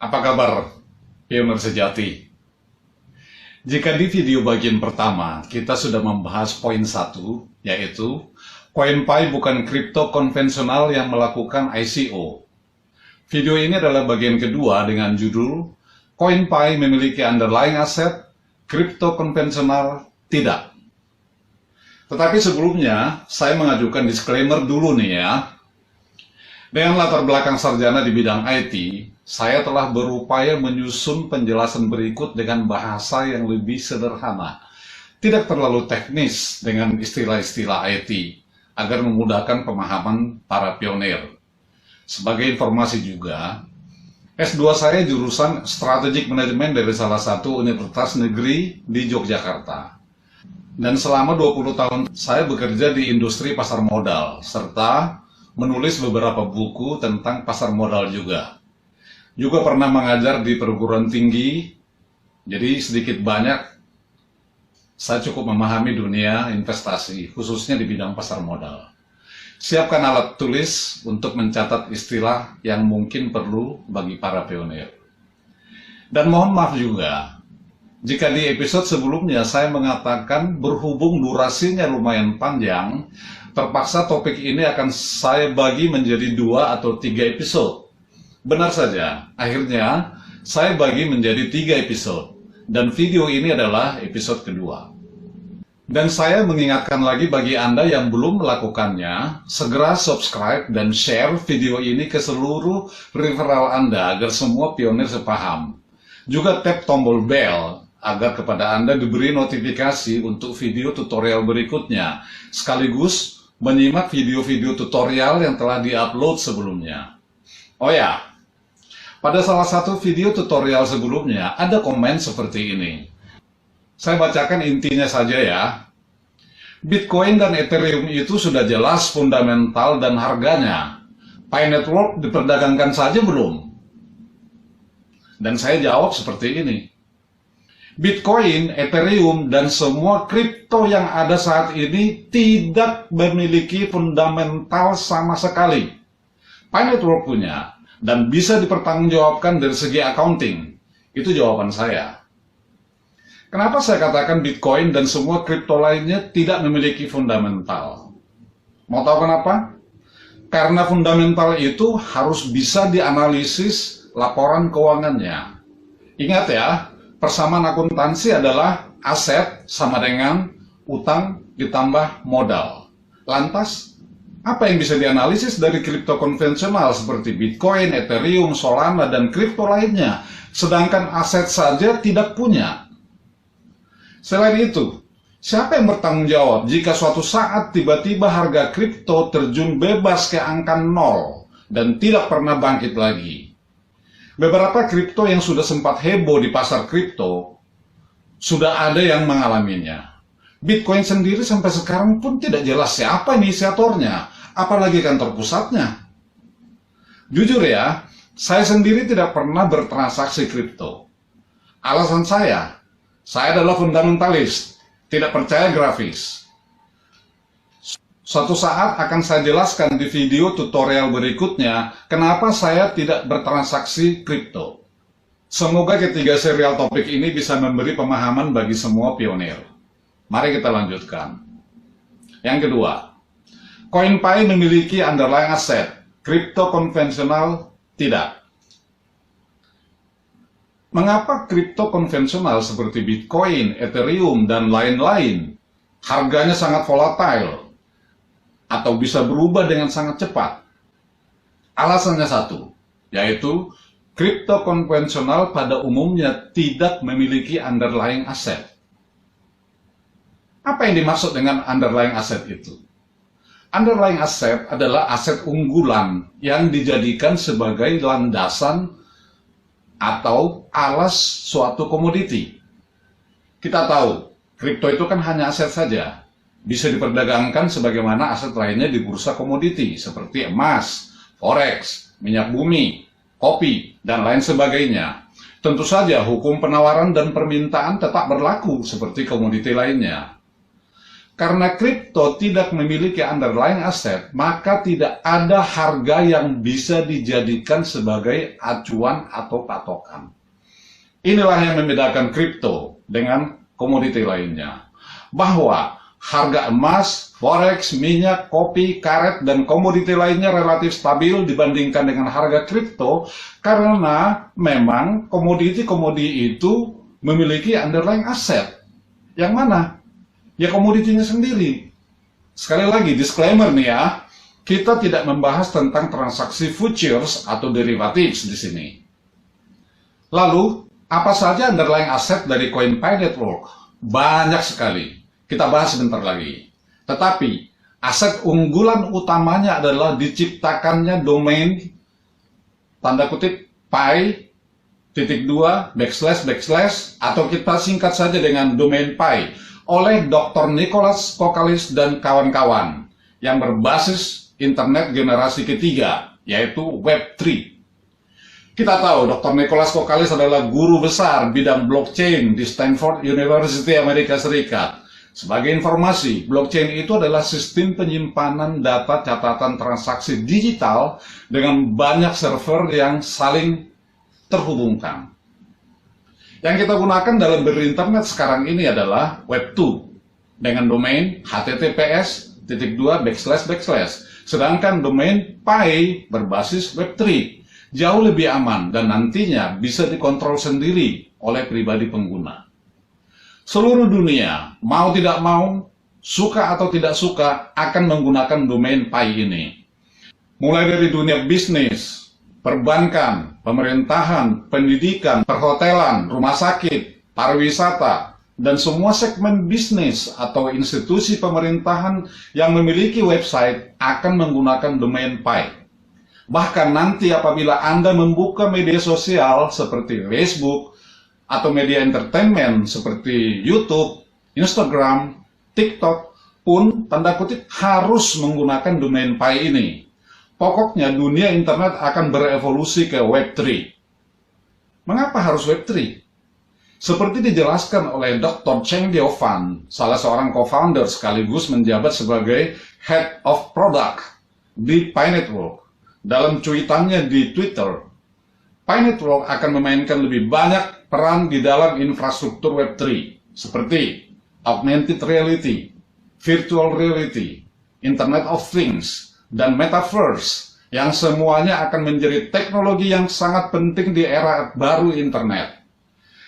Apa kabar, pioner sejati? Jika di video bagian pertama kita sudah membahas poin 1, yaitu CoinPy bukan kripto konvensional yang melakukan ICO. Video ini adalah bagian kedua dengan judul CoinPy memiliki underlying aset, kripto konvensional tidak. Tetapi sebelumnya, saya mengajukan disclaimer dulu nih ya. Dengan latar belakang sarjana di bidang IT, saya telah berupaya menyusun penjelasan berikut dengan bahasa yang lebih sederhana. Tidak terlalu teknis dengan istilah-istilah IT, agar memudahkan pemahaman para pionir. Sebagai informasi juga, S2 saya jurusan Strategic Management dari salah satu universitas negeri di Yogyakarta. Dan selama 20 tahun saya bekerja di industri pasar modal, serta menulis beberapa buku tentang pasar modal juga. Juga pernah mengajar di perguruan tinggi, jadi sedikit banyak saya cukup memahami dunia investasi, khususnya di bidang pasar modal. Siapkan alat tulis untuk mencatat istilah yang mungkin perlu bagi para pionir. Dan mohon maaf juga, jika di episode sebelumnya saya mengatakan berhubung durasinya lumayan panjang, terpaksa topik ini akan saya bagi menjadi 2 atau 3 episode. Benar saja, akhirnya saya bagi menjadi 3 episode, dan video ini adalah episode kedua. Dan saya mengingatkan lagi bagi Anda yang belum melakukannya, segera subscribe dan share video ini ke seluruh referral Anda agar semua pionir sepaham. Juga tap tombol bell agar kepada Anda diberi notifikasi untuk video tutorial berikutnya, sekaligus menyimak video-video tutorial yang telah diupload sebelumnya. Oh ya, pada salah satu video tutorial sebelumnya ada komen seperti ini. Saya bacakan intinya saja ya. Bitcoin dan Ethereum itu sudah jelas fundamental dan harganya. Pi Network diperdagangkan saja belum? Dan saya jawab seperti ini. Bitcoin, Ethereum, dan semua kripto yang ada saat ini tidak memiliki fundamental sama sekali. Pi Network punya, dan bisa dipertanggungjawabkan dari segi accounting. Itu jawaban saya. Kenapa saya katakan Bitcoin dan semua kripto lainnya tidak memiliki fundamental? Mau tahu kenapa? Karena fundamental itu harus bisa dianalisis laporan keuangannya. Ingat ya, persamaan akuntansi adalah aset sama dengan utang ditambah modal. Lantas, apa yang bisa dianalisis dari kripto konvensional seperti Bitcoin, Ethereum, Solana, dan kripto lainnya, sedangkan aset saja tidak punya? Selain itu, siapa yang bertanggung jawab jika suatu saat tiba-tiba harga kripto terjun bebas ke angka 0 dan tidak pernah bangkit lagi? Beberapa kripto yang sudah sempat heboh di pasar kripto, sudah ada yang mengalaminya. Bitcoin sendiri sampai sekarang pun tidak jelas siapa inisiatornya, apalagi kantor pusatnya. Jujur ya, saya sendiri tidak pernah bertransaksi kripto. Alasan saya adalah fundamentalis, tidak percaya grafis. Suatu saat akan saya jelaskan di video tutorial berikutnya kenapa saya tidak bertransaksi kripto. Semoga ketiga serial topik ini bisa memberi pemahaman bagi semua pionir. Mari kita lanjutkan. Yang kedua, CoinPy memiliki underlying aset, kripto konvensional tidak. Mengapa kripto konvensional seperti Bitcoin, Ethereum, dan lain-lain harganya sangat volatile atau bisa berubah dengan sangat cepat? Alasannya satu, yaitu kripto konvensional pada umumnya tidak memiliki underlying asset. Apa yang dimaksud dengan underlying asset itu? Underlying asset adalah aset unggulan yang dijadikan sebagai landasan atau alas suatu komoditi. Kita tahu, kripto itu kan hanya aset saja. Bisa diperdagangkan sebagaimana aset lainnya di bursa komoditi, seperti emas, forex, minyak bumi, kopi, dan lain sebagainya. Tentu saja hukum penawaran dan permintaan tetap berlaku seperti komoditi lainnya. Karena kripto tidak memiliki underlying aset, maka tidak ada harga yang bisa dijadikan sebagai acuan atau patokan. Inilah yang membedakan kripto dengan komoditi lainnya. Bahwa harga emas, forex, minyak, kopi, karet, dan komoditi lainnya relatif stabil dibandingkan dengan harga kripto karena memang komoditi-komoditi itu memiliki underlying aset. Yang mana? Ya komoditinya sendiri. Sekali lagi, disclaimer nih ya, kita tidak membahas tentang transaksi futures atau derivatives di sini. Lalu, apa saja underlying aset dari CoinPy Network? Banyak sekali. Kita bahas sebentar lagi. Tetapi, aset unggulan utamanya adalah diciptakannya domain, tanda kutip, pi.2, // atau kita singkat saja dengan domain pi, oleh Dr. Nicholas Kokalis dan kawan-kawan yang berbasis internet generasi ketiga, yaitu Web3. Kita tahu Dr. Nicholas Kokalis adalah guru besar bidang blockchain di Stanford University Amerika Serikat. Sebagai informasi, blockchain itu adalah sistem penyimpanan data catatan transaksi digital dengan banyak server yang saling terhubungkan. Yang kita gunakan dalam berinternet sekarang ini adalah Web2 dengan domain https://. Sedangkan domain pi berbasis Web3 jauh lebih aman dan nantinya bisa dikontrol sendiri oleh pribadi pengguna. Seluruh dunia, mau tidak mau, suka atau tidak suka, akan menggunakan domain pi ini. Mulai dari dunia bisnis, perbankan, pemerintahan, pendidikan, perhotelan, rumah sakit, pariwisata, dan semua segmen bisnis atau institusi pemerintahan yang memiliki website akan menggunakan domain pi. Bahkan nanti apabila Anda membuka media sosial seperti Facebook atau media entertainment seperti YouTube, Instagram, TikTok pun tanda kutip harus menggunakan domain pi ini. Pokoknya dunia internet akan berevolusi ke Web3. Mengapa harus Web3? Seperti dijelaskan oleh Dr. Cheng Diofan, salah seorang co-founder sekaligus menjabat sebagai Head of Product di Pi Network. Dalam cuitannya di Twitter, Pi Network akan memainkan lebih banyak peran di dalam infrastruktur Web3, seperti augmented reality, virtual reality, Internet of Things, dan Metaverse, yang semuanya akan menjadi teknologi yang sangat penting di era baru internet,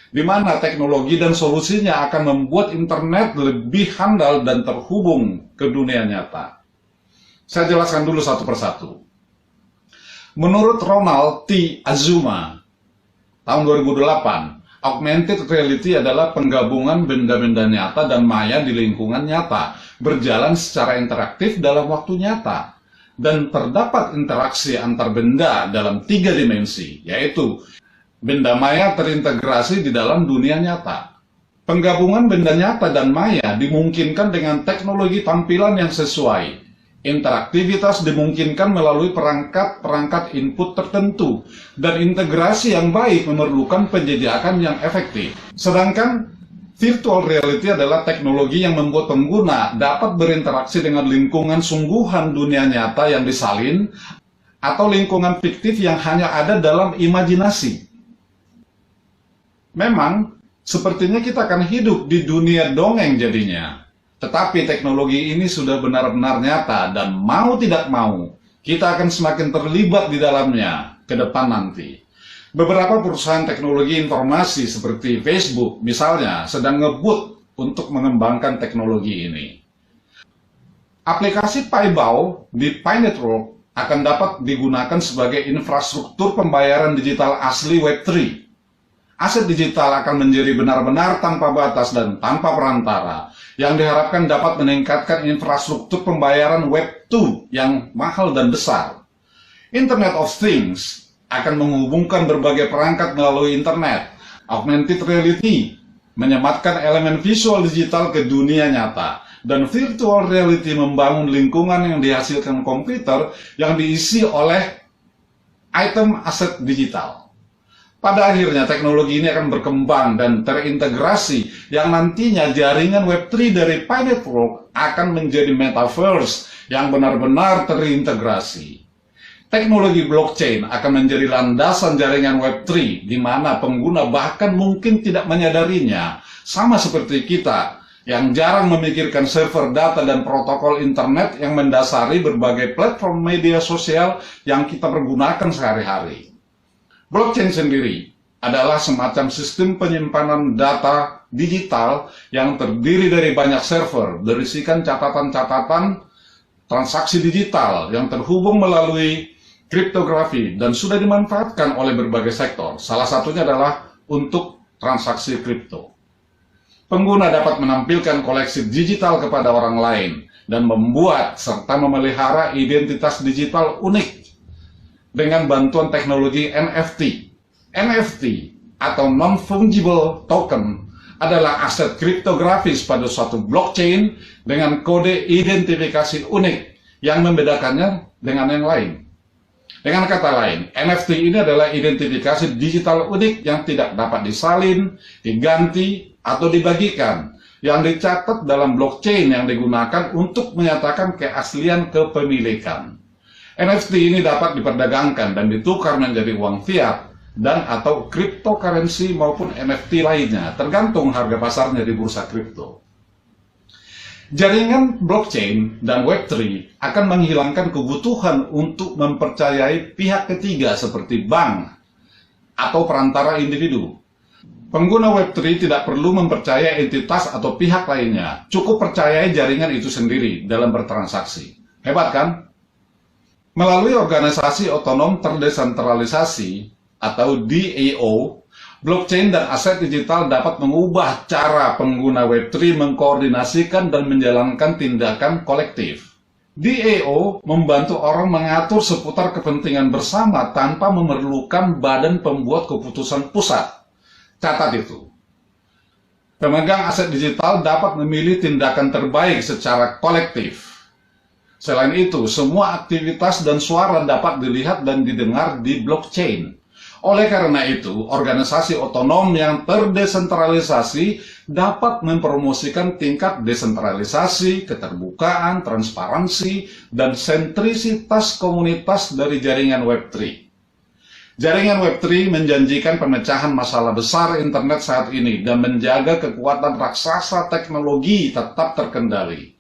di mana teknologi dan solusinya akan membuat internet lebih handal dan terhubung ke dunia nyata. Saya jelaskan dulu satu persatu. Menurut Ronald T. Azuma, tahun 2008, augmented reality adalah penggabungan benda-benda nyata dan maya di lingkungan nyata, berjalan secara interaktif dalam waktu nyata. Dan terdapat interaksi antar benda dalam 3 dimensi, yaitu benda maya terintegrasi di dalam dunia nyata. Penggabungan benda nyata dan maya dimungkinkan dengan teknologi tampilan yang sesuai. Interaktivitas dimungkinkan melalui perangkat-perangkat input tertentu, dan integrasi yang baik memerlukan penjajakan yang efektif. Sedangkan virtual reality adalah teknologi yang membuat pengguna dapat berinteraksi dengan lingkungan sungguhan dunia nyata yang disalin atau lingkungan fiktif yang hanya ada dalam imajinasi. Memang, sepertinya kita akan hidup di dunia dongeng jadinya. Tetapi teknologi ini sudah benar-benar nyata dan mau tidak mau, kita akan semakin terlibat di dalamnya ke depan nanti. Beberapa perusahaan teknologi informasi seperti Facebook misalnya sedang ngebut untuk mengembangkan teknologi ini. Aplikasi PayBao di Pi Network akan dapat digunakan sebagai infrastruktur pembayaran digital asli Web3. Aset digital akan menjadi benar-benar tanpa batas dan tanpa perantara, yang diharapkan dapat meningkatkan infrastruktur pembayaran Web2 yang mahal dan besar. Internet of Things akan menghubungkan berbagai perangkat melalui internet. Augmented reality menyematkan elemen visual digital ke dunia nyata, dan virtual reality membangun lingkungan yang dihasilkan komputer yang diisi oleh item aset digital. Pada akhirnya teknologi ini akan berkembang dan terintegrasi yang nantinya jaringan Web3 dari Pi Network akan menjadi metaverse yang benar-benar terintegrasi. Teknologi blockchain akan menjadi landasan jaringan Web3 di mana pengguna bahkan mungkin tidak menyadarinya, sama seperti kita yang jarang memikirkan server data dan protokol internet yang mendasari berbagai platform media sosial yang kita pergunakan sehari-hari. Blockchain sendiri adalah semacam sistem penyimpanan data digital yang terdiri dari banyak server berisikan catatan-catatan transaksi digital yang terhubung melalui kriptografi dan sudah dimanfaatkan oleh berbagai sektor. Salah satunya adalah untuk transaksi kripto. Pengguna dapat menampilkan koleksi digital kepada orang lain dan membuat serta memelihara identitas digital unik dengan bantuan teknologi NFT. NFT atau non-fungible token adalah aset kriptografis pada suatu blockchain dengan kode identifikasi unik yang membedakannya dengan yang lain. Dengan kata lain, NFT ini adalah identifikasi digital unik yang tidak dapat disalin, diganti, atau dibagikan, yang dicatat dalam blockchain yang digunakan untuk menyatakan keaslian kepemilikan. NFT ini dapat diperdagangkan dan ditukar menjadi uang fiat dan atau cryptocurrency maupun NFT lainnya, tergantung harga pasarnya di bursa kripto. Jaringan blockchain dan Web3 akan menghilangkan kebutuhan untuk mempercayai pihak ketiga seperti bank atau perantara individu. Pengguna Web3 tidak perlu mempercayai entitas atau pihak lainnya, cukup percayai jaringan itu sendiri dalam bertransaksi. Hebat kan? Melalui organisasi otonom terdesentralisasi atau DAO, blockchain dan aset digital dapat mengubah cara pengguna Web3 mengkoordinasikan dan menjalankan tindakan kolektif. DAO membantu orang mengatur seputar kepentingan bersama tanpa memerlukan badan pembuat keputusan pusat. Catat itu. Pemegang aset digital dapat memilih tindakan terbaik secara kolektif. Selain itu, semua aktivitas dan suara dapat dilihat dan didengar di blockchain. Oleh karena itu, organisasi otonom yang terdesentralisasi dapat mempromosikan tingkat desentralisasi, keterbukaan, transparansi, dan sentrisitas komunitas dari jaringan Web3. Jaringan Web3 menjanjikan pemecahan masalah besar internet saat ini dan menjaga kekuatan raksasa teknologi tetap terkendali.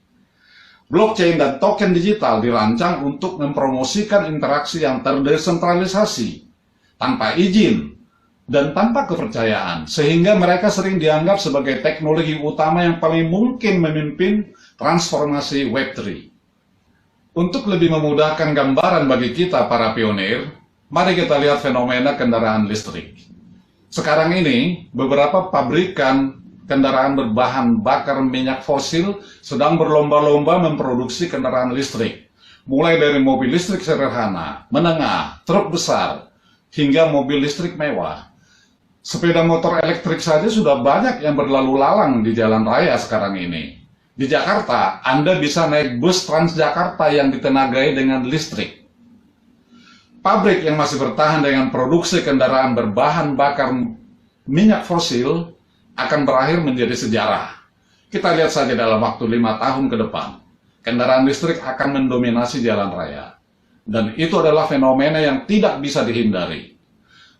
Blockchain dan token digital dirancang untuk mempromosikan interaksi yang terdesentralisasi, tanpa izin, dan tanpa kepercayaan, sehingga mereka sering dianggap sebagai teknologi utama yang paling mungkin memimpin transformasi Web3. Untuk lebih memudahkan gambaran bagi kita para pionir, mari kita lihat fenomena kendaraan listrik. Sekarang ini, beberapa pabrikan kendaraan berbahan bakar minyak fosil sedang berlomba-lomba memproduksi kendaraan listrik. Mulai dari mobil listrik sederhana, menengah, truk besar, hingga mobil listrik mewah. Sepeda motor elektrik saja sudah banyak yang berlalu lalang di jalan raya sekarang ini. Di Jakarta, Anda bisa naik bus Transjakarta yang ditenagai dengan listrik. Pabrik yang masih bertahan dengan produksi kendaraan berbahan bakar minyak fosil akan berakhir menjadi sejarah. Kita lihat saja dalam waktu 5 tahun ke depan, kendaraan listrik akan mendominasi jalan raya. Dan itu adalah fenomena yang tidak bisa dihindari.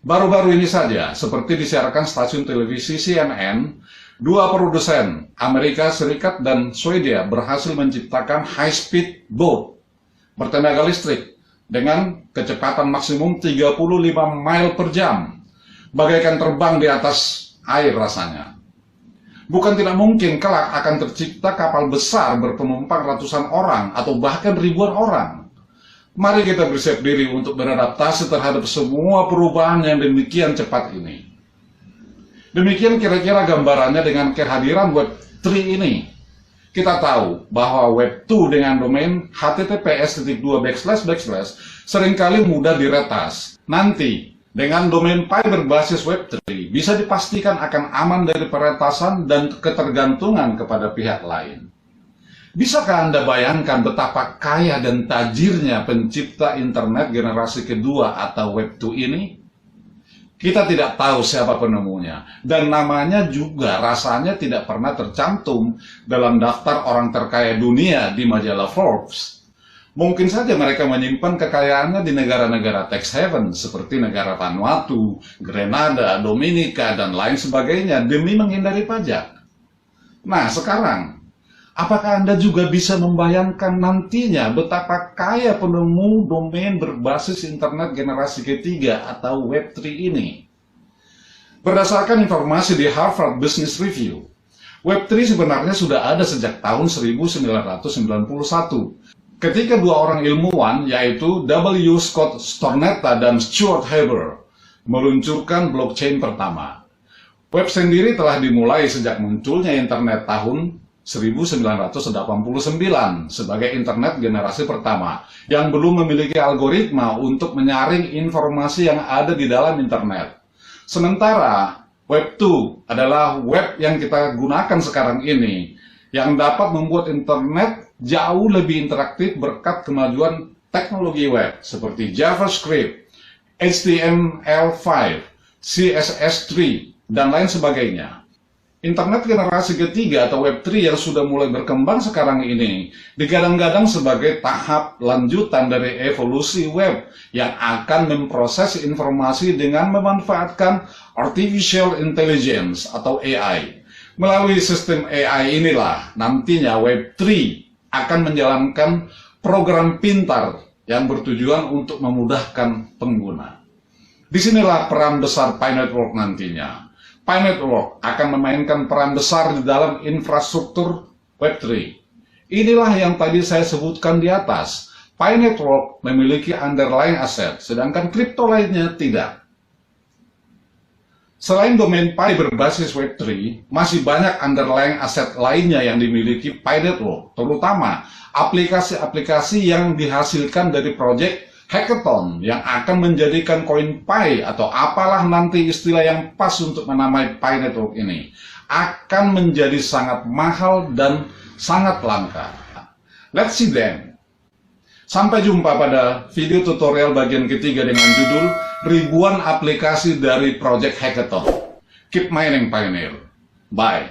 Baru-baru ini saja, seperti disiarkan stasiun televisi CNN, dua produsen Amerika Serikat dan Swedia berhasil menciptakan high-speed boat bertenaga listrik dengan kecepatan maksimum 35 mile per jam, bagaikan terbang di atas air rasanya. Bukan tidak mungkin kelak akan tercipta kapal besar berpenumpang ratusan orang atau bahkan ribuan orang. Mari kita bersiap diri untuk beradaptasi terhadap semua perubahan yang demikian cepat ini. Demikian kira-kira gambarannya dengan kehadiran Web3 ini. Kita tahu bahwa Web2 dengan domain https:// seringkali mudah diretas. Nanti, dengan domain Pi berbasis Web3, bisa dipastikan akan aman dari peretasan dan ketergantungan kepada pihak lain. Bisakah Anda bayangkan betapa kaya dan tajirnya pencipta internet generasi kedua atau Web2 ini? Kita tidak tahu siapa penemunya, dan namanya juga rasanya tidak pernah tercantum dalam daftar orang terkaya dunia di majalah Forbes. Mungkin saja mereka menyimpan kekayaannya di negara-negara tax haven seperti negara Vanuatu, Grenada, Dominika, dan lain sebagainya demi menghindari pajak. Nah, sekarang, apakah Anda juga bisa membayangkan nantinya betapa kaya penemu domain berbasis internet generasi ketiga atau Web3 ini? Berdasarkan informasi di Harvard Business Review, Web3 sebenarnya sudah ada sejak tahun 1991. Ketika dua orang ilmuwan, yaitu W. Scott Stornetta dan Stuart Haber, meluncurkan blockchain pertama. Web sendiri telah dimulai sejak munculnya internet tahun 1989 sebagai internet generasi pertama yang belum memiliki algoritma untuk menyaring informasi yang ada di dalam internet. Sementara Web 2 adalah web yang kita gunakan sekarang ini yang dapat membuat internet jauh lebih interaktif berkat kemajuan teknologi web seperti JavaScript, HTML5, CSS3, dan lain sebagainya. Internet generasi ketiga atau Web3 yang sudah mulai berkembang sekarang ini digadang-gadang sebagai tahap lanjutan dari evolusi web yang akan memproses informasi dengan memanfaatkan Artificial Intelligence atau AI. Melalui sistem AI inilah nantinya Web3 akan menjalankan program pintar yang bertujuan untuk memudahkan pengguna. Disinilah peran besar Pi Network nantinya. Pi Network akan memainkan peran besar di dalam infrastruktur Web3. Inilah yang tadi saya sebutkan di atas. Pi Network memiliki underlying aset, sedangkan kripto lainnya tidak. Selain domain Pi berbasis Web3, masih banyak underlying aset lainnya yang dimiliki Pi Network, terutama aplikasi-aplikasi yang dihasilkan dari proyek hackathon yang akan menjadikan koin Pi atau apalah nanti istilah yang pas untuk menamai Pi Network ini akan menjadi sangat mahal dan sangat langka. Let's see them. Sampai jumpa pada video tutorial bagian ketiga dengan judul ribuan aplikasi dari Project Hackathon. Keep mining, Pioneer. Bye.